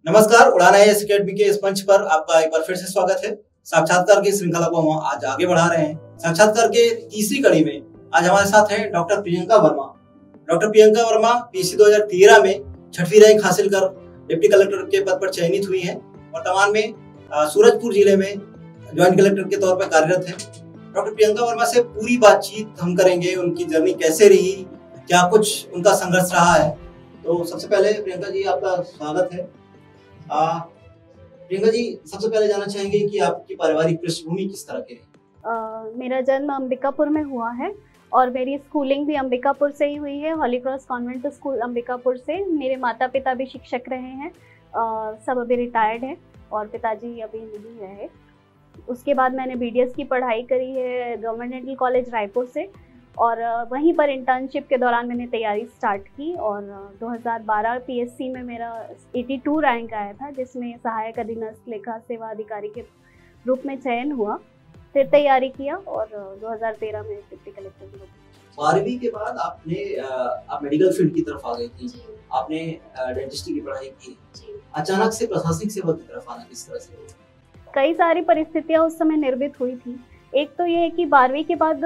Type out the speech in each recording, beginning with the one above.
नमस्कार, उड़ान IAS academy के इस मंच पर आपका एक बार फिर से स्वागत है। साक्षात्कार की श्रृंखला को हम आज आगे बढ़ा रहे हैं। साक्षात्कार के तीसरी कड़ी में आज हमारे साथ हैं doctor Priyanka Verma. Doctor Priyanka Verma PSC 2013 में 6वीं रैंक हासिल कर डिप्टी कलेक्टर के पद पर चयनित हुई हैं। वर्तमान में सूरजपुर जिले में ज्वाइंट कलेक्टर के तौर पर कार्यरत हैं। डॉक्टर प्रियंका वर्मा से पूरी बातचीत हम करेंगे, उनकी जर्नी कैसे रही, क्या कुछ उनका संघर्ष रहा है। तो सबसे पहले प्रियंका जी आपका स्वागत है। प्रियंका जी, सबसे पहले जानना चाहेंगे कि आपकी पारिवारिक पृष्ठभूमि किस तरह की है? मेरा जन्म अंबिकापुर में हुआ है और मेरी स्कूलिंग भी अंबिकापुर से ही हुई है, हॉली क्रॉस कॉन्वेंट स्कूल अंबिकापुर से। मेरे माता पिता भी शिक्षक रहे हैं, सब अभी रिटायर्ड हैं और पिताजी अभी नहीं रहे। उसके बाद मैंने बीडीएस की पढ़ाई करी है गवर्नमेंट डेंटल कॉलेज रायपुर से और वहीं पर इंटर्नशिप के दौरान मैंने तैयारी स्टार्ट की और 2012 पीएससी में मेरा 82 रैंक आया था, जिसमें सहायक अधीनस्थ लेखा सेवा अधिकारी के रूप में चयन हुआ। फिर तैयारी किया और 2013 में डिप्टी कलेक्टर की। 12वीं के बाद आप मेडिकल फील्ड की तरफ आ गई थी, आपने डेंटिस्ट्री की पढ़ाई की। अचानक से प्रशासनिक सेवा की तरफ आना किस तरह से हुआ? कई सारी परिस्थितियां उस समय निर्मित हुई थी। एक तो ये है कि 12वीं के बाद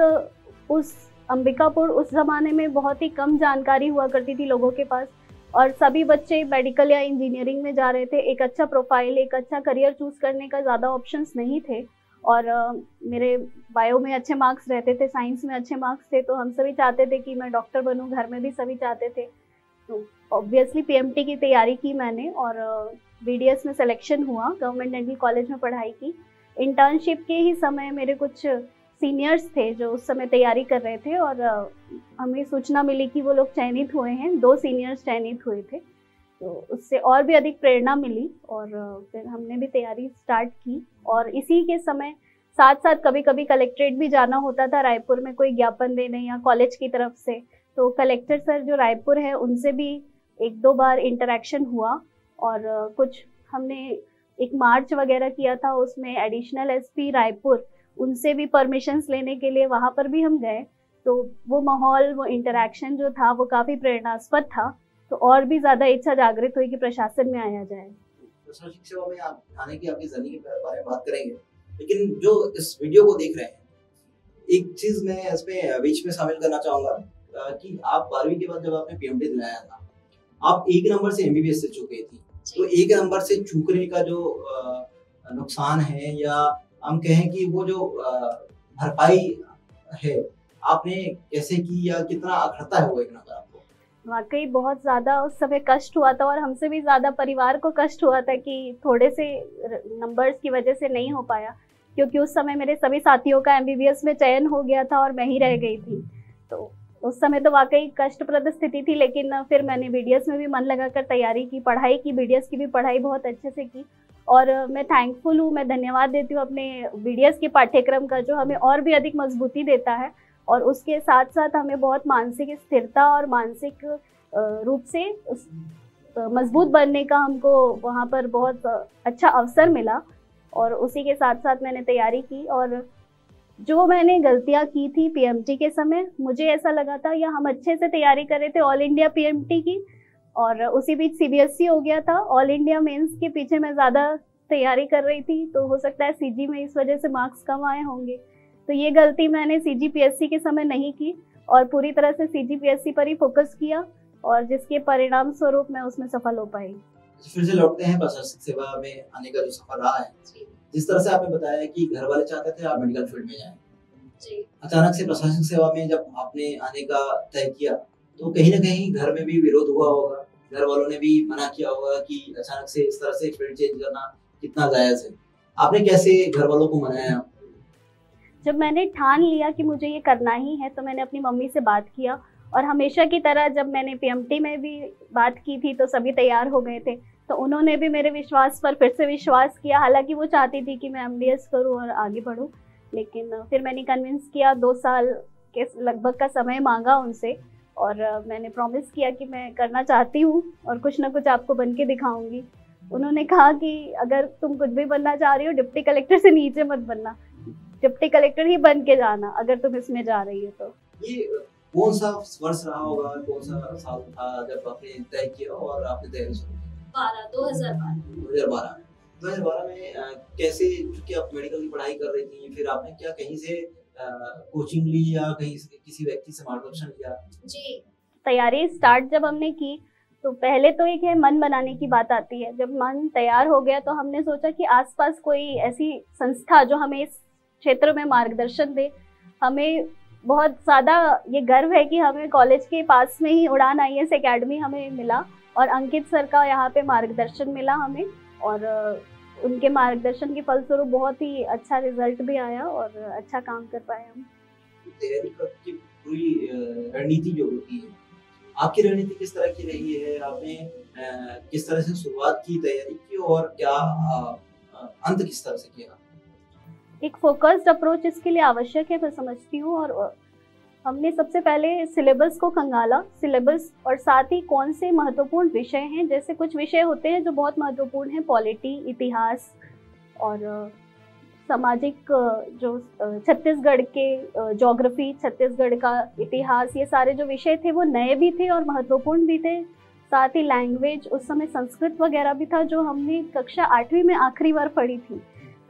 उस अंबिकापुर उस ज़माने में बहुत ही कम जानकारी हुआ करती थी लोगों के पास और सभी बच्चे मेडिकल या इंजीनियरिंग में जा रहे थे। एक अच्छा प्रोफाइल, एक अच्छा करियर चूज़ करने का ज़्यादा ऑप्शंस नहीं थे और मेरे बायो में अच्छे मार्क्स रहते थे, साइंस में अच्छे मार्क्स थे, तो हम सभी चाहते थे कि मैं डॉक्टर बनूं। घर में भी सभी चाहते थे, तो ऑब्वियसली पीएमटी की तैयारी की मैंने और बीडीएस में सिलेक्शन हुआ। गवर्नमेंट डेंटल कॉलेज में पढ़ाई की। इंटर्नशिप के ही समय मेरे कुछ सीनियर्स थे जो उस समय तैयारी कर रहे थे और हमें सूचना मिली कि वो लोग चयनित हुए हैं। 2 सीनियर्स चयनित हुए थे, तो उससे और भी अधिक प्रेरणा मिली और फिर हमने भी तैयारी स्टार्ट की। और इसी के समय साथ साथ कभी कभी कलेक्ट्रेट भी जाना होता था रायपुर में कोई ज्ञापन देने या कॉलेज की तरफ से, तो कलेक्टर सर जो रायपुर है उनसे भी 1-2 बार इंटरेक्शन हुआ और कुछ हमने एक मार्च वगैरह किया था, उसमें एडिशनल एसपी रायपुर उनसे भी परमिशंस लेने के लिए वहाँ पर भी हम गए। तो वो माहौल, वो इंटरेक्शन जो था वो काफ़ी प्रेरणास्पद था, तो और भी ज़्यादा इच्छा जागृत हुई कि प्रशासन में आया जाए। प्रशासनिक सेवा में आप आने की आपकी जर्नी के बारे में बात करेंगे, लेकिन जो इस वीडियो को देख रहे हैं, एक चीज़ मैं इसमें बीच में शामिल करना चाहूँगा कि आप 12वीं के बाद जब आपने पीएमटी दिलाया था, आप 1 नंबर से एमबीबीएस से चूक गई थी। तो 1 नंबर से चूकने का जो नुकसान है या हम कहें कि वो जो भरपाई है, आपने कैसे की या कितना अखरता है वो 1 नंबर आपको? वाकई बहुत ज़्यादा उस समय कष्ट हुआ था और हमसे भी ज़्यादा परिवार को कष्ट हुआ था कि थोड़े से नंबर्स की वजह से नहीं हो पाया, क्योंकि उस समय मेरे सभी साथियों का एमबीबीएस में चयन हो गया था और मैं ही रह गई थी। तो उस समय तो वाकई कष्टप्रद स्थिति थी, लेकिन फिर मैंने बीडीएस में भी मन लगाकर तैयारी की, पढ़ाई की, बीडीएस की भी पढ़ाई बहुत अच्छे से की और मैं थैंकफुल हूँ, मैं धन्यवाद देती हूँ अपने बीडीएस के पाठ्यक्रम का, जो हमें और भी अधिक मजबूती देता है और उसके साथ साथ हमें बहुत मानसिक स्थिरता और मानसिक रूप से मजबूत बनने का हमको वहाँ पर बहुत अच्छा अवसर मिला। और उसी के साथ साथ मैंने तैयारी की और जो मैंने गलतियाँ की थी पीएमटी के समय, मुझे ऐसा लगा था या हम अच्छे से तैयारी कर रहे थे ऑल इंडिया पीएमटी की और उसी बीच सीबीएसई हो गया था। ऑल इंडिया मेंस के पीछे मैं ज़्यादा तैयारी कर रही थी, तो हो सकता है सीजी में इस वजह से मार्क्स कम आए होंगे। तो ये गलती मैंने सीजीपीएससी के समय नहीं की और पूरी तरह से सीजीपीएससी पर ही फोकस किया और जिसके परिणाम स्वरूप मैं उसमें सफल हो पाई। फिर से लौटते हैं प्रशासनिक सेवा में आने का जो सफर रहा है। जिस तरह से आपने बताया कि घर वाले चाहते थे आप मेडिकल फील्ड में जाएं, अचानक से प्रशासनिक सेवा में जब आपने आने का तय किया तो कहीं ना कहीं घर में भी विरोध हुआ होगा, घर वालों ने भी मना किया होगा कि अचानक से इस तरह से फील्ड चेंज करना कितना जायज है। आपने कैसे घर वालों को मनाया? जब मैंने ठान लिया कि मुझे ये करना ही है तो मैंने अपनी मम्मी से बात किया और हमेशा की तरह जब मैंने पीएमटी में भी बात की थी तो सभी तैयार हो गए थे, तो उन्होंने भी मेरे विश्वास पर फिर से विश्वास किया। हालांकि वो चाहती थी कि मैं एमडीएस करूं और आगे बढ़ूं, लेकिन फिर मैंने कन्विंस किया। 2 साल के लगभग का समय मांगा उनसे और मैंने प्रॉमिस किया कि मैं करना चाहती हूँ और कुछ ना कुछ आपको बन के दिखाऊंगी। उन्होंने कहा कि अगर तुम कुछ भी बनना चाह रही हो, डिप्टी कलेक्टर से नीचे मत बनना, डिप्टी कलेक्टर ही बन के जाना अगर तुम इसमें जा रही हो। तो ये कौन सा वर्ष रहा होगा, कौन सा साल था जब आपने तय किया और आपने तैयारी शुरू की? 2012 में 2012 में कैसे, क्योंकि आप मेडिकल की पढ़ाई कर रही थी, फिर आपने क्या कहीं से कोचिंग ली या कहीं से किसी व्यक्ति से मार्गदर्शन लिया? जी, तैयारी स्टार्ट जब हमने की तो पहले तो एक है मन बनाने की बात आती है। जब मन तैयार हो गया तो हमने सोचा कि आसपास कोई ऐसी संस्था जो हमें इस क्षेत्र में मार्गदर्शन दे। हमें बहुत ज़्यादा ये गर्व है कि हमें कॉलेज के पास में ही उड़ान IAS एकेडमी हमें मिला और अंकित सर का यहाँ पे मार्गदर्शन मिला हमें, और उनके मार्गदर्शन के फलस्वरूप बहुत ही अच्छा रिजल्ट भी आया और अच्छा काम कर पाए हम। तैयारी की पूरी रणनीति जो होती है, आपकी रणनीति किस तरह की रही है? आपने किस तरह से शुरुआत की तैयारी की और क्या अंत किस तरह से किया? एक फोकस्ड अप्रोच इसके लिए आवश्यक है, मैं समझती हूँ। और हमने सबसे पहले सिलेबस को खंगाला, सिलेबस और साथ ही कौन से महत्वपूर्ण विषय हैं। जैसे कुछ विषय होते हैं जो बहुत महत्वपूर्ण हैं, पॉलिटी, इतिहास और सामाजिक, जो छत्तीसगढ़ के ज्योग्राफी, छत्तीसगढ़ का इतिहास, ये सारे जो विषय थे वो नए भी थे और महत्वपूर्ण भी थे। साथ ही लैंग्वेज, उस समय संस्कृत वगैरह भी था जो हमने कक्षा 8वीं में आखिरी बार पढ़ी थी।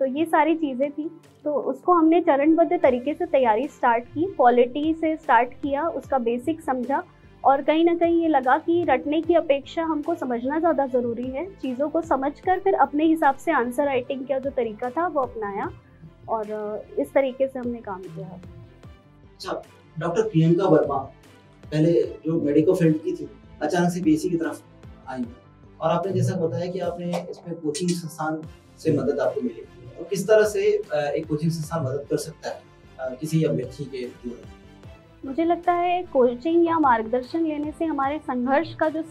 तो ये सारी चीज़ें थी, तो उसको हमने चरणबद्ध तरीके से तैयारी स्टार्ट की। पॉलिटी से स्टार्ट किया, उसका बेसिक समझा और कहीं ना कहीं ये लगा कि रटने की अपेक्षा हमको समझना ज़्यादा ज़रूरी है। चीज़ों को समझकर फिर अपने हिसाब से आंसर राइटिंग का जो तरीका था वो अपनाया और इस तरीके से हमने काम किया। अच्छा, डॉक्टर प्रियंका वर्मा पहले जो मेडिकल फील्ड की थी, अचानक से बीएससी की तरफ आई और आपने जैसा बताया कि आपने इसमें कोचिंग संस्थान से मदद आपको मिली, तो किस तरह से एक कोचिंग संस्थान मदद कर सकता है किसी अभ्यर्थी के जीवन? मुझे लगता है कोचिंग या मार्गदर्शन लेने से हमारे संघर्ष का जो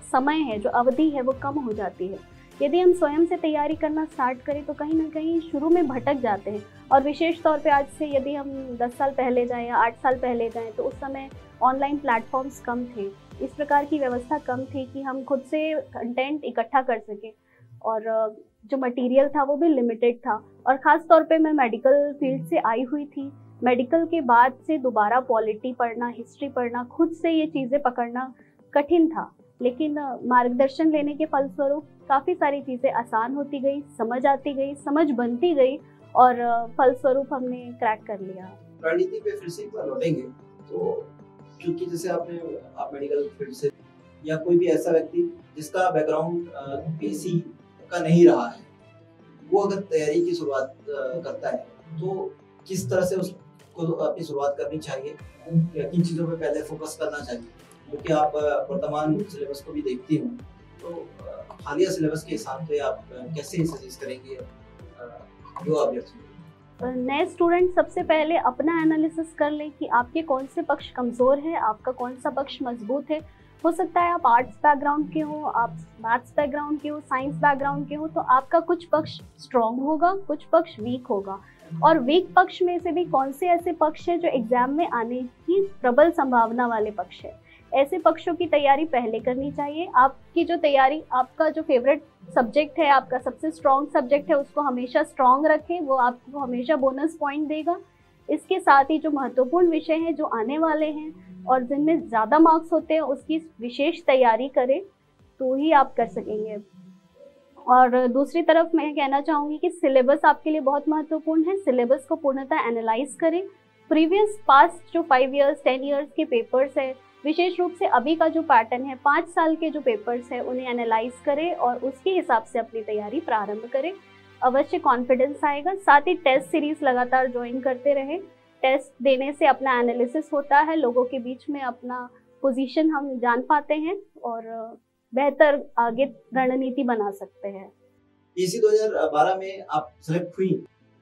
समय है, जो अवधि है, वो कम हो जाती है। यदि हम स्वयं से तैयारी करना स्टार्ट करें तो कहीं ना कहीं शुरू में भटक जाते हैं। और विशेष तौर पे आज से यदि हम 10 साल पहले जाएं या 8 साल पहले जाएं तो उस समय ऑनलाइन प्लेटफॉर्म्स कम थे, इस प्रकार की व्यवस्था कम थी कि हम खुद से कंटेंट इकट्ठा कर सकें, और जो मटेरियल था वो भी लिमिटेड था। और ख़ास तौर पे मैं मेडिकल फील्ड से आई हुई थी। मेडिकल के बाद से दोबारा पॉलिटी पढ़ना, हिस्ट्री पढ़ना, खुद से ये चीज़ें पकड़ना कठिन था। लेकिन मार्गदर्शन लेने के फलस्वरूप काफ़ी सारी चीज़ें आसान होती गई, समझ आती गई, समझ बनती गई और फलस्वरूप हमने क्रैक कर लिया। रणनीति पे फिर से एक बार लौटेंगे तो क्योंकि जैसे आप मेडिकल फील्ड से, या कोई भी ऐसा व्यक्ति जिसका बैकग्राउंड पीसी का नहीं रहा है, वो अगर तैयारी की शुरुआत करता है तो किस तरह से उसको अपनी शुरुआत करनी चाहिए, या किन चीज़ों पे पहले फोकस करना चाहिए? क्योंकि आप वर्तमान सिलेबस को भी देखती हूँ, तो हालिया सिलेबस के हिसाब से आप कैसे सजेस्ट करेंगे जो अभ्यर्थी? नए स्टूडेंट सबसे पहले अपना एनालिसिस कर लें कि आपके कौन से पक्ष कमज़ोर है, आपका कौन सा पक्ष मजबूत है। हो सकता है आप आर्ट्स बैकग्राउंड के हो, आप मैथ्स बैकग्राउंड के हो, साइंस बैकग्राउंड के हो, तो आपका कुछ पक्ष स्ट्रॉन्ग होगा, कुछ पक्ष वीक होगा। और वीक पक्ष में से भी कौन से ऐसे पक्ष हैं जो एग्जाम में आने की प्रबल संभावना वाले पक्ष है, ऐसे पक्षों की तैयारी पहले करनी चाहिए। आपकी जो तैयारी, आपका जो फेवरेट सब्जेक्ट है, आपका सबसे स्ट्रॉन्ग सब्जेक्ट है, उसको हमेशा स्ट्रॉन्ग रखें, वो आपको हमेशा बोनस पॉइंट देगा। इसके साथ ही जो महत्वपूर्ण विषय हैं जो आने वाले हैं और जिनमें ज़्यादा मार्क्स होते हैं, उसकी विशेष तैयारी करें तो ही आप कर सकेंगे। और दूसरी तरफ मैं कहना चाहूँगी कि सिलेबस आपके लिए बहुत महत्वपूर्ण है। सिलेबस को पूर्णतः एनालाइज करें। प्रीवियस पास्ट जो 5 इयर्स 10 इयर्स के पेपर्स है, विशेष रूप से अभी का जो पैटर्न है 5 साल के जो पेपर्स है, उन्हें एनालाइज करें और उसके हिसाब से अपनी तैयारी प्रारंभ करें। अवश्य कॉन्फिडेंस आएगा। साथ ही टेस्ट सीरीज लगातार ज्वाइन करते रहें। टेस्ट देने से अपना एनालिसिस होता है, लोगों के बीच में अपना पोजीशन हम जान पाते हैं और बेहतर आगे रणनीति बना सकते हैं। पीसी 2012 में आप सेलेक्ट हुई,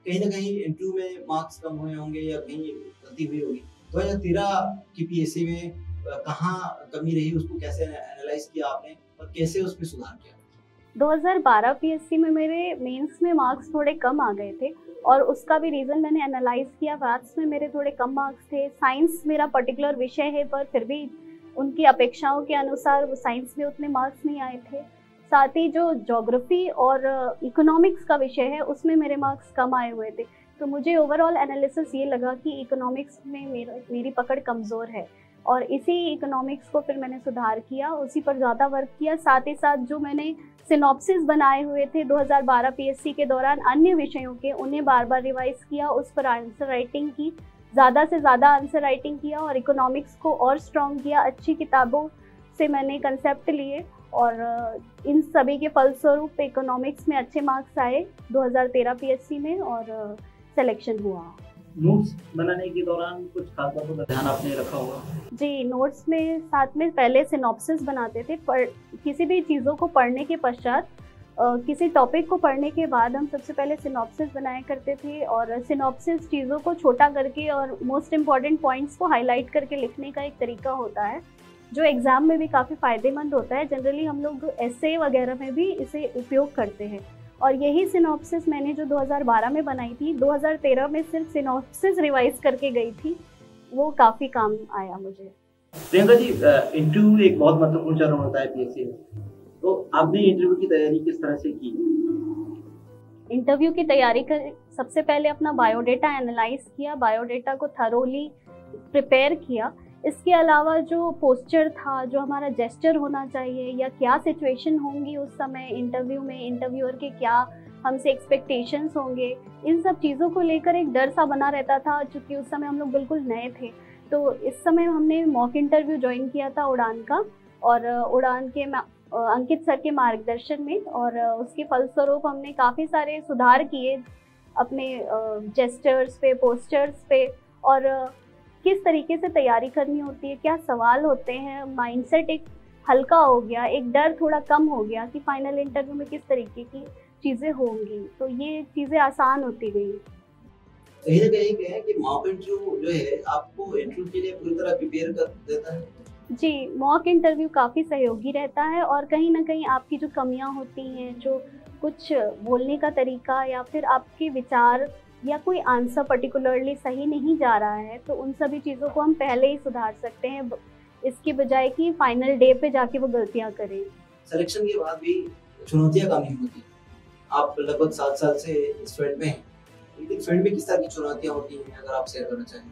कहीं ना कहीं इंटरव्यू में मार्क्स कम हुए होंगे या कहीं गलती हुई होगी। 2013 की पीएससी में कहाँ कमी रही, उसको कैसे एनालाइज किया आपने और कैसे उसमें सुधार किया? 2012 पीएससी में मेरे मेंस में मार्क्स थोड़े कम आ गए थे और उसका भी रीज़न मैंने एनालाइज किया। मैथ्स में मेरे थोड़े कम मार्क्स थे, साइंस मेरा पर्टिकुलर विषय है पर फिर भी उनकी अपेक्षाओं के अनुसार वो साइंस में उतने मार्क्स नहीं आए थे। साथ ही जो ज्योग्राफी और इकोनॉमिक्स का विषय है उसमें मेरे मार्क्स कम आए हुए थे। तो मुझे ओवरऑल एनालिसिस ये लगा कि इकोनॉमिक्स में मेरी पकड़ कमज़ोर है और इसी इकोनॉमिक्स को फिर मैंने सुधार किया, उसी पर ज़्यादा वर्क किया। साथ ही साथ जो मैंने सिनॉप्सिस बनाए हुए थे 2012 पीएससी के दौरान अन्य विषयों के, उन्हें बार बार रिवाइज किया, उस पर आंसर राइटिंग की, ज़्यादा से ज़्यादा आंसर राइटिंग किया और इकोनॉमिक्स को और स्ट्रॉन्ग किया। अच्छी किताबों से मैंने कंसेप्ट लिए और इन सभी के फलस्वरूप इकोनॉमिक्स में अच्छे मार्क्स आए 2013 पीएससी में और सिलेक्शन हुआ। नोट्स बनाने के दौरान कुछ खास बातों का ध्यान आपने रखा होगा? जी, नोट्स में साथ में पहले सिनॉप्सिस बनाते थे, पर किसी भी चीज़ों को पढ़ने के पश्चात किसी टॉपिक को पढ़ने के बाद हम सबसे पहले सिनॉप्सिस बनाया करते थे और सिनॉप्सिस चीज़ों को छोटा करके और मोस्ट इम्पॉर्टेंट पॉइंट्स को हाईलाइट करके लिखने का एक तरीका होता है जो एग्ज़ाम में भी काफ़ी फ़ायदेमंद होता है। जनरली हम लोग एसे वगैरह में भी इसे उपयोग करते हैं और यही सिनॉप्सिस मैंने जो 2012 में बनाई थी, 2013 में सिर्फ सिनॉप्सिस रिवाइज करके गई थी, वो काफ़ी काम आया मुझे। प्रियंका जी, इंटरव्यू एक बहुत महत्वपूर्ण चरण होता है पीएससी में, तो आपने इंटरव्यू की तैयारी किस तरह से की? इंटरव्यू की तैयारी कर सबसे पहले अपना बायोडेटा एनालाइज किया, बायोडेटा को थरोली प्रिपेयर किया। इसके अलावा जो पोस्चर था, जो हमारा जेस्चर होना चाहिए या क्या सिचुएशन होंगी उस समय इंटरव्यू में, इंटरव्यूअर के क्या हमसे एक्सपेक्टेशंस होंगे, इन सब चीज़ों को लेकर एक डर सा बना रहता था चूँकि उस समय हम लोग बिल्कुल नए थे। तो इस समय हमने मॉक इंटरव्यू ज्वाइन किया था उड़ान का और उड़ान के अंकित सर के मार्गदर्शन में और उसके फलस्वरूप हमने काफ़ी सारे सुधार किए अपने जेस्चर्स पे, पोस्चर्स पे और किस तरीके से तैयारी करनी होती है, क्या सवाल होते हैं, माइंडसेट एक हल्का हो गया, एक डर थोड़ा कम हो गया कि फाइनल इंटरव्यू में किस तरीके की चीज़ें होंगी, तो ये चीज़ें आसान होती गई। कहीं ना कहीं कहें कि मॉक इंटरव्यू जो है आपको इंटरव्यू के लिए पूरी तरह प्रिपेयर कर देता है? जी, मॉक इंटरव्यू काफ़ी सहयोगी रहता है और कहीं ना कहीं आपकी जो कमियां होती हैं, जो कुछ बोलने का तरीका या फिर आपके विचार या कोई आंसर पर्टिकुलरली सही नहीं जा रहा है, तो उन सभी चीज़ों को हम पहले ही सुधार सकते हैं, इसकी बजाय कि फाइनल डे पे जाके वो गलतियां करें। सिलेक्शन के बाद भी चुनौतियां कम नहीं होती। आप लगभग 7 साल से इस फील्ड में हैं, लेकिन फील्ड में किस तरह की चुनौतियां होती हैं अगर आप शेयर करना चाहें?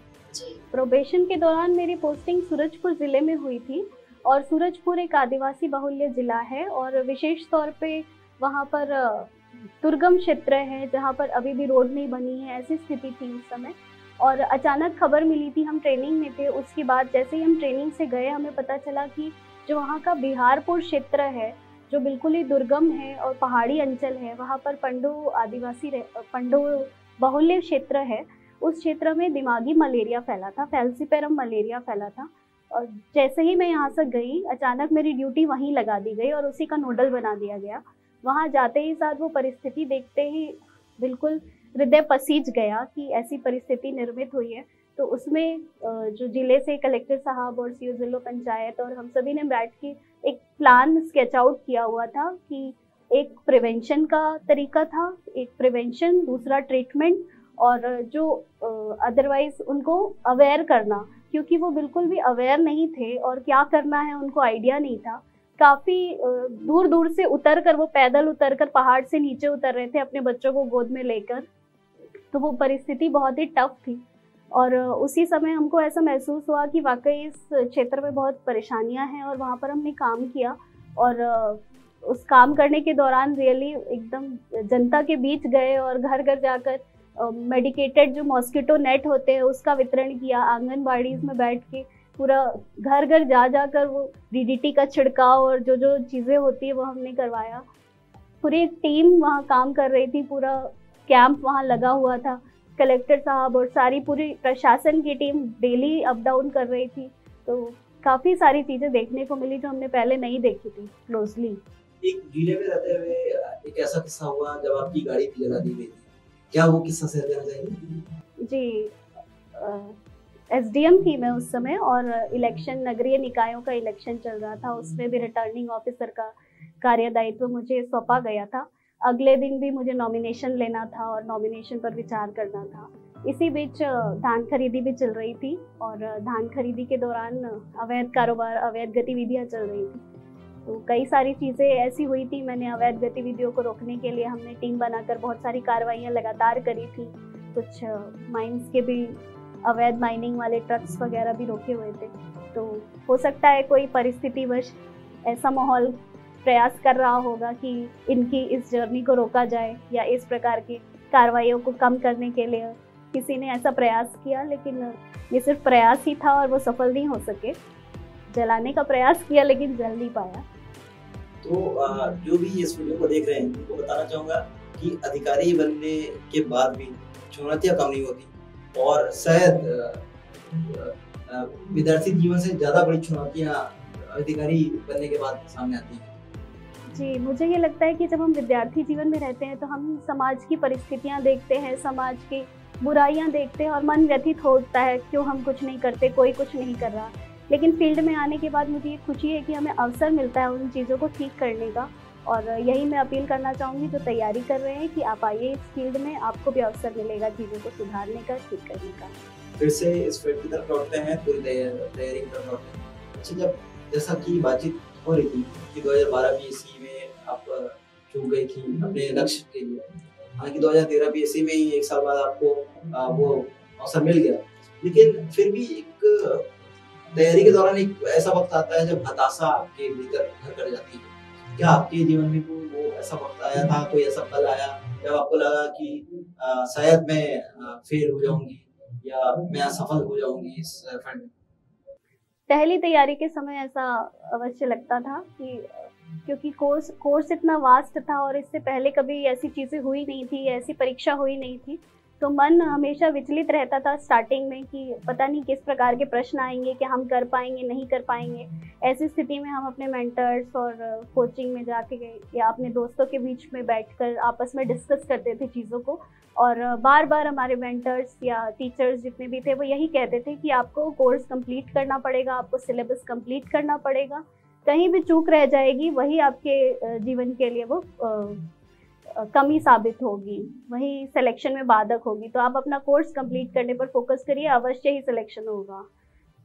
प्रोबेशन के दौरान मेरी पोस्टिंग सूरजपुर ज़िले में हुई थी और सूरजपुर एक आदिवासी बहुल्य ज़िला है और विशेष तौर पे वहाँ पर दुर्गम क्षेत्र है जहाँ पर अभी भी रोड नहीं बनी है, ऐसी स्थिति थी उस समय। और अचानक खबर मिली थी, हम ट्रेनिंग में थे, उसके बाद जैसे ही हम ट्रेनिंग से गए हमें पता चला कि जो वहाँ का बिहारपुर क्षेत्र है जो बिल्कुल ही दुर्गम है और पहाड़ी अंचल है, वहाँ पर पंडो बहुल्य क्षेत्र है, उस क्षेत्र में दिमागी मलेरिया फैला था, फैल्सीपेरम मलेरिया फैला था। और जैसे ही मैं यहाँ से गई अचानक मेरी ड्यूटी वहीं लगा दी गई और उसी का नोडल बना दिया गया। वहाँ जाते ही साथ वो परिस्थिति देखते ही बिल्कुल हृदय पसीज गया कि ऐसी परिस्थिति निर्मित हुई है। तो उसमें जो जिले से कलेक्टर साहब और सीओ जिला पंचायत और हम सभी ने बैठ के एक प्लान स्केच आउट किया हुआ था कि एक प्रिवेंशन का तरीका था, एक प्रिवेंशन, दूसरा ट्रीटमेंट और जो अदरवाइज उनको अवेयर करना, क्योंकि वो बिल्कुल भी अवेयर नहीं थे और क्या करना है उनको आइडिया नहीं था। काफ़ी दूर दूर से उतर कर, वो पैदल उतर कर पहाड़ से नीचे उतर रहे थे अपने बच्चों को गोद में लेकर, तो वो परिस्थिति बहुत ही टफ थी। और उसी समय हमको ऐसा महसूस हुआ कि वाकई इस क्षेत्र में बहुत परेशानियां हैं और वहाँ पर हमने काम किया और उस काम करने के दौरान रियली एकदम जनता के बीच गए और घर घर जाकर मेडिकेटेड जो मॉस्किटो नेट होते हैं उसका वितरण किया, आंगनबाड़ीज में बैठ के पूरा घर घर जा जाकर वो डीडीटी का छिड़काव और जो जो चीज़ें होती है वो हमने करवाया। पूरी एक टीम वहाँ काम कर रही थी, पूरा कैंप वहाँ लगा हुआ था, कलेक्टर साहब और सारी पूरी प्रशासन की टीम डेली अप डाउन कर रही थी। तो काफ़ी सारी चीज़ें देखने को मिली जो हमने पहले नहीं देखी थी क्लोजली। एक जिले में रहते हुए एक ऐसा किस्सा हुआ जब आपकी गाड़ी भी जला दी गई थी, क्या वो किस्सा शेयर करना चाहेंगे? जी, एसडीएम थी मैं उस समय और इलेक्शन, नगरीय निकायों का इलेक्शन चल रहा था, उसमें भी रिटर्निंग ऑफिसर का कार्यदायित्व मुझे सौंपा गया था। अगले दिन भी मुझे नॉमिनेशन लेना था और नॉमिनेशन पर विचार करना था। इसी बीच धान खरीदी भी चल रही थी और धान खरीदी के दौरान अवैध कारोबार, अवैध गतिविधियां चल रही थी। तो कई सारी चीज़ें ऐसी हुई थी, मैंने अवैध गतिविधियों को रोकने के लिए हमने टीम बनाकर बहुत सारी कार्रवाइयाँ लगातार करी थी। कुछ माइंस के भी, अवैध माइनिंग वाले ट्रक्स वगैरह भी रोके हुए थे। तो हो सकता है कोई परिस्थितिवश ऐसा माहौल प्रयास कर रहा होगा कि इनकी इस जर्नी को रोका जाए या इस प्रकार की कार्रवाइयों को कम करने के लिए किसी ने ऐसा प्रयास किया, लेकिन ये सिर्फ प्रयास ही था और वो सफल नहीं हो सके। जलाने का प्रयास किया लेकिन जल नहीं पाया। तो जो भी इस वीडियो को देख रहे हैं उनको बताना चाहूँगा कि अधिकारी बनने के बाद भी चुनौतियाँ कम नहीं होती और शायद विद्यार्थी जीवन से ज़्यादा बड़ी चुनौतियाँ अधिकारी बनने के बाद सामने आती हैं। जी, मुझे ये लगता है कि जब हम विद्यार्थी जीवन में रहते हैं तो हम समाज की परिस्थितियाँ देखते हैं, समाज की बुराइयाँ देखते हैं और मन व्यथित होता है, क्यों हम कुछ नहीं करते, कोई कुछ नहीं कर रहा। लेकिन फील्ड में आने के बाद मुझे ये खुशी है कि हमें अवसर मिलता है उन चीज़ों को ठीक करने का, और यही मैं अपील करना चाहूँगी जो तैयारी कर रहे हैं कि आप आइए इस फील्ड में, आपको भी अवसर मिलेगा चीज़ों को सुधारने का, ठीक करने का। फिर से इस फील्ड की तरफ लौटते हैं, पूरी तैयारी की तरफ लौटते हैं। अच्छा, जब जैसा कि बातचीत हो रही थी कि 2012 बीएससी में आप चूक गई थी अपने लक्ष्य के लिए, हालांकि 2013 बीएससी में ही एक साल बाद आपको वो अवसर मिल गया, लेकिन फिर भी एक तैयारी के दौरान एक ऐसा वक्त आता है जब हताशा आपके भीतर घर कर जाती है। क्या आपके जीवन में वो ऐसा वक्त आया था, कोई ऐसा पल आया जब आपको लगा कि शायद मैं फेल हो जाऊंगी या मैं असफल हो जाऊंगी इस फील्ड में? पहली तैयारी के समय ऐसा अवश्य लगता था कि क्योंकि कोर्स इतना वास्ट था और इससे पहले कभी ऐसी चीज़ें हुई नहीं थी, ऐसी परीक्षा हुई नहीं थी, तो मन हमेशा विचलित रहता था स्टार्टिंग में कि पता नहीं किस प्रकार के प्रश्न आएंगे, कि हम कर पाएंगे नहीं कर पाएंगे। ऐसी स्थिति में हम अपने मेंटर्स और कोचिंग में जाके या अपने दोस्तों के बीच में बैठकर आपस में डिस्कस करते थे चीज़ों को, और बार बार हमारे मेंटर्स या टीचर्स जितने भी थे वो यही कहते थे कि आपको कोर्स कंप्लीट करना पड़ेगा, आपको सिलेबस कंप्लीट करना पड़ेगा, कहीं भी चूक रह जाएगी वही आपके जीवन के लिए वो कमी साबित होगी, वही सिलेक्शन में बाधक होगी। तो आप अपना कोर्स कंप्लीट करने पर फोकस करिए, अवश्य ही सिलेक्शन होगा।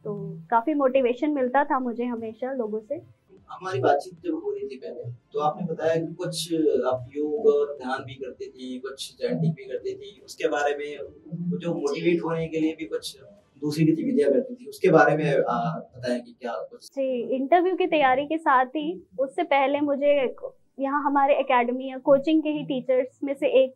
तो काफ़ी मोटिवेशन मिलता था मुझे हमेशा लोगों से। हमारी बातचीत जब हो रही थी पहले, तो आपने बताया कि कुछ आप योग और ध्यान भी करते थी, कुछ चैंटिंग भी करती थी, उसके बारे में जो मोटिवेट होने के लिए भी कुछ दूसरी गतिविधियां करती थी, उसके बारे में बताएं कि क्या कुछ? जी, इंटरव्यू की तैयारी के साथ ही उससे पहले मुझे यहाँ हमारे एकेडमी या कोचिंग के ही टीचर्स में से एक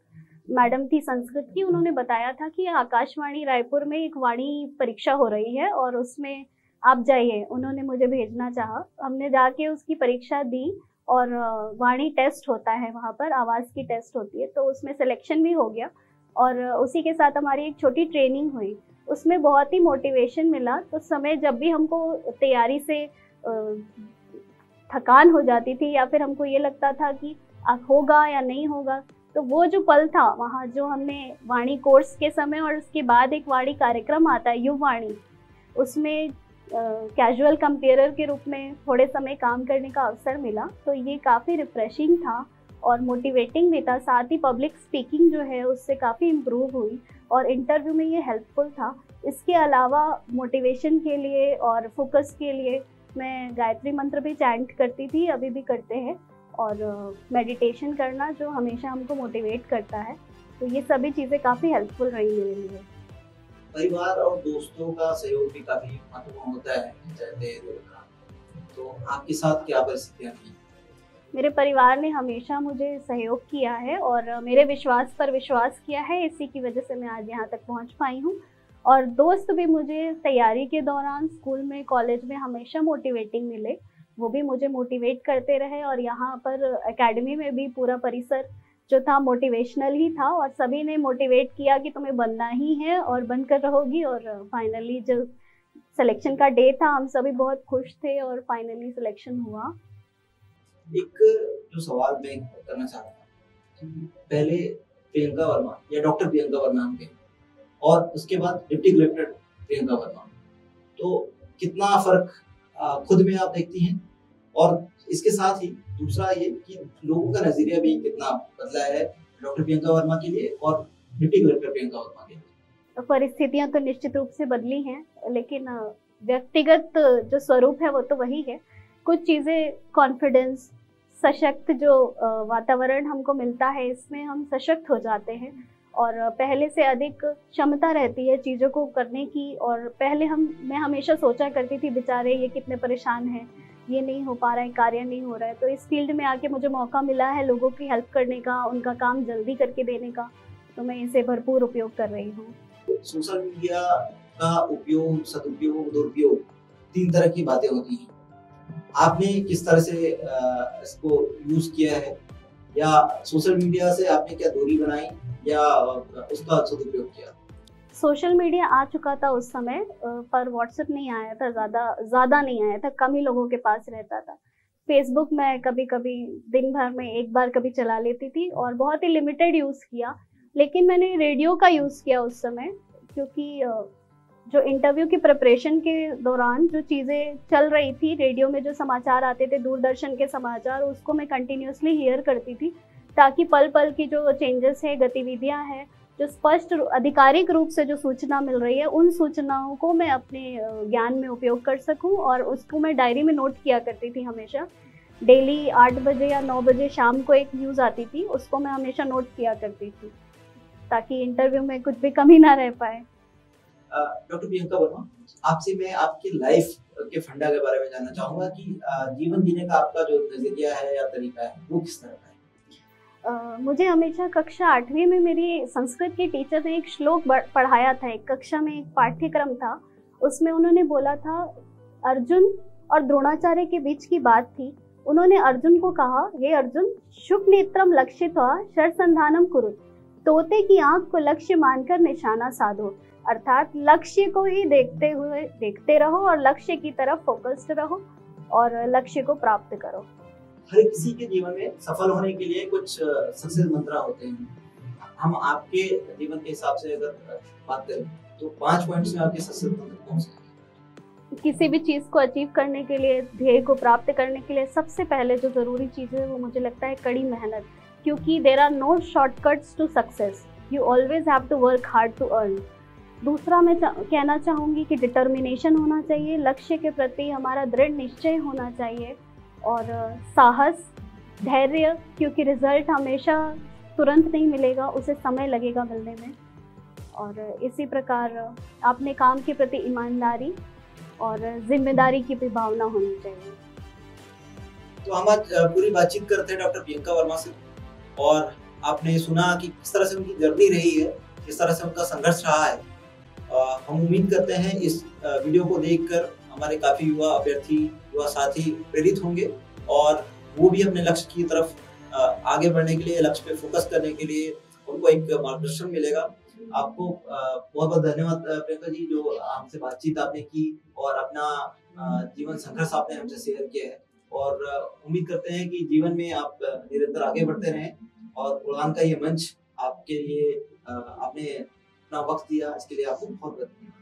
मैडम थी संस्कृत की, उन्होंने बताया था कि आकाशवाणी रायपुर में एक वाणी परीक्षा हो रही है और उसमें आप जाइए। उन्होंने मुझे भेजना चाहा, हमने जाके उसकी परीक्षा दी और वाणी टेस्ट होता है वहाँ पर, आवाज़ की टेस्ट होती है, तो उसमें सिलेक्शन भी हो गया और उसी के साथ हमारी एक छोटी ट्रेनिंग हुई, उसमें बहुत ही मोटिवेशन मिला। तो समय जब भी हमको तैयारी से थकान हो जाती थी या फिर हमको ये लगता था कि होगा या नहीं होगा, तो वो जो पल था वहाँ, जो हमने वाणी कोर्स के समय और उसके बाद एक वाणी कार्यक्रम आता है युव वाणी, उसमें कैजुअल कंपेयरर के रूप में थोड़े समय काम करने का अवसर मिला, तो ये काफ़ी रिफ्रेशिंग था और मोटिवेटिंग भी था। साथ ही पब्लिक स्पीकिंग जो है उससे काफ़ी इम्प्रूव हुई और इंटरव्यू में ये हेल्पफुल था। इसके अलावा मोटिवेशन के लिए और फोकस के लिए मैं गायत्री मंत्र भी चैंट करती थी, अभी भी करते हैं, और मेडिटेशन करना जो हमेशा हमको मोटिवेट करता है, तो ये सभी चीज़ें काफ़ी हेल्पफुल रही मेरे लिए। परिवार और दोस्तों का सहयोग भी काफी महत्वपूर्ण होता है तो आपके साथ क्या परिस्थितियां थी? मेरे परिवार ने हमेशा मुझे सहयोग किया है और मेरे विश्वास पर विश्वास किया है, इसी की वजह से मैं आज यहाँ तक पहुँच पाई हूँ। और दोस्त भी मुझे तैयारी के दौरान स्कूल में, कॉलेज में हमेशा मोटिवेटिंग मिले, वो भी मुझे मोटिवेट करते रहे और यहाँ पर एकेडमी में भी पूरा परिसर जो था मोटिवेशनल ही था और सभी ने मोटिवेट किया कि तुम्हें बनना ही है और बनकर रहोगी। और फाइनली जो सिलेक्शन का डे था हम सभी बहुत खुश थे और फाइनली सिलेक्शन हुआ। एक जो सवाल मैं करना चाहता हूँ, पहले प्रियंका वर्मा या डॉक्टर प्रियंका वर्मा हम कहें और उसके बाद डिप्टी कलेक्टर प्रियंका वर्मा, तो कितना फर्क खुद में आप देखती हैं? और इसके साथ ही दूसरा ये कि लोगों का नजरिया भी कितना बदला है डॉक्टर प्रियंका वर्मा के लिए और डिप्टी कलेक्टर प्रियंका वर्मा के लिए? परिस्थितियां तो निश्चित रूप से बदली हैं, लेकिन व्यक्तिगत जो स्वरूप है वो तो वही है। कुछ चीज़ें, कॉन्फिडेंस, सशक्त जो वातावरण हमको मिलता है, इसमें हम सशक्त हो जाते हैं और पहले से अधिक क्षमता रहती है चीज़ों को करने की। और पहले मैं हमेशा सोचा करती थी बेचारे ये कितने परेशान हैं, ये नहीं हो पा रहा है, कार्य नहीं हो रहा है, तो इस फील्ड में आके मुझे मौका मिला है लोगों की हेल्प करने का, उनका काम जल्दी करके देने का, तो मैं इसे भरपूर उपयोग कर रही हूँ। सोशल मीडिया का उपयोग, सदुपयोग, दुरुपयोग 3 तरह की बातें होती हैं। आपने किस तरह से इसको यूज किया है, या सोशल मीडिया से आपने क्या दूरी बनाई या उसका सदुपयोग किया? सोशल मीडिया आ चुका था उस समय, पर व्हाट्सएप नहीं आया था, ज़्यादा नहीं आया था, कम ही लोगों के पास रहता था। फेसबुक मैं कभी-कभी दिन भर में एक बार कभी चला लेती थी और बहुत ही लिमिटेड यूज़ किया। लेकिन मैंने रेडियो का यूज़ किया उस समय, क्योंकि जो इंटरव्यू की प्रिपरेशन के दौरान जो चीज़ें चल रही थी, रेडियो में जो समाचार आते थे, दूरदर्शन के समाचार, उसको मैं कंटिन्यूअसली हियर करती थी, ताकि पल-पल की जो चेंजेस हैं, गतिविधियाँ हैं, जो स्पष्ट आधिकारिक रूप से जो सूचना मिल रही है, उन सूचनाओं को मैं अपने ज्ञान में उपयोग कर सकूं, और उसको मैं डायरी में नोट किया करती थी हमेशा। डेली 8 बजे या 9 बजे शाम को एक न्यूज़ आती थी, उसको मैं हमेशा नोट किया करती थी, ताकि इंटरव्यू में कुछ भी कमी ना रह पाए। डॉक्टर प्रियंका वर्मा, आपसे मैं आपकी लाइफ के फंडा के बारे में जानना चाहूंगा कि जीवन जीने का आपका जो नजरिया है या तरीका है वो किस तरह का है? मुझे हमेशा कक्षा 8वीं में मेरी संस्कृत की टीचर ने एक श्लोक पढ़ाया था। एक कक्षा में एक पाठ्यक्रम था, उसमें उन्होंने बोला था, अर्जुन और द्रोणाचार्य के बीच की बात थी। उन्होंने अर्जुन को कहा, हे अर्जुन, शुक नेत्रम लक्षित्वा शरसंधानम कुरु, तोते की आंख को लक्ष्य मानकर निशाना साधो। अर्थात लक्ष्य को ही देखते रहो और लक्ष्य की तरफ फोकस्ड रहो और लक्ष्य को प्राप्त करो। हर किसी के जीवन में सफल होने के लिए कुछ सक्सेस मंत्र होते हैं। हम आपके जीवन के हिसाब से अगर बात करें तो 5 पॉइंट्स में आपके सक्सेस मंत्र कौन से हैं? किसी भी चीज़ को अचीव करने के लिए, ध्येय को प्राप्त करने के लिए सबसे पहले जो ज़रूरी चीज़ है वो मुझे लगता है कड़ी मेहनत, क्योंकि there are no shortcuts to success, you always have to work hard to earn. दूसरा मैं कहना चाहूँगी कि डिटर्मिनेशन होना चाहिए, लक्ष्य के प्रति हमारा दृढ़ निश्चय होना चाहिए, और साहस, धैर्य, क्योंकि रिजल्ट हमेशा तुरंत नहीं मिलेगा, उसे समय लगेगा मिलने में। और इसी प्रकार अपने काम के प्रति ईमानदारी और जिम्मेदारी की भी भावना होनी चाहिए। तो हम आज पूरी बातचीत करते हैं डॉक्टर प्रियंका वर्मा से, और आपने सुना कि किस तरह से उनकी जर्नी रही है, किस तरह से उनका संघर्ष रहा है। हम उम्मीद करते हैं इस वीडियो को देखकर हमारे काफ़ी युवा अभ्यर्थी, युवा साथी प्रेरित होंगे और वो भी अपने लक्ष्य की तरफ आगे बढ़ने के लिए, लक्ष्य पे फोकस करने के लिए उनको एक मार्गदर्शन मिलेगा। आपको बहुत बहुत धन्यवाद प्रियंका जी, जो हमसे बातचीत आपने की और अपना जीवन संघर्ष आपने हमसे शेयर किया है, और उम्मीद करते हैं कि जीवन में आप निरंतर आगे बढ़ते रहें, और उड़ान का ये मंच आपके लिए आपने अपना वक्त दिया, इसके लिए आपको बहुत बहुत धन्यवाद।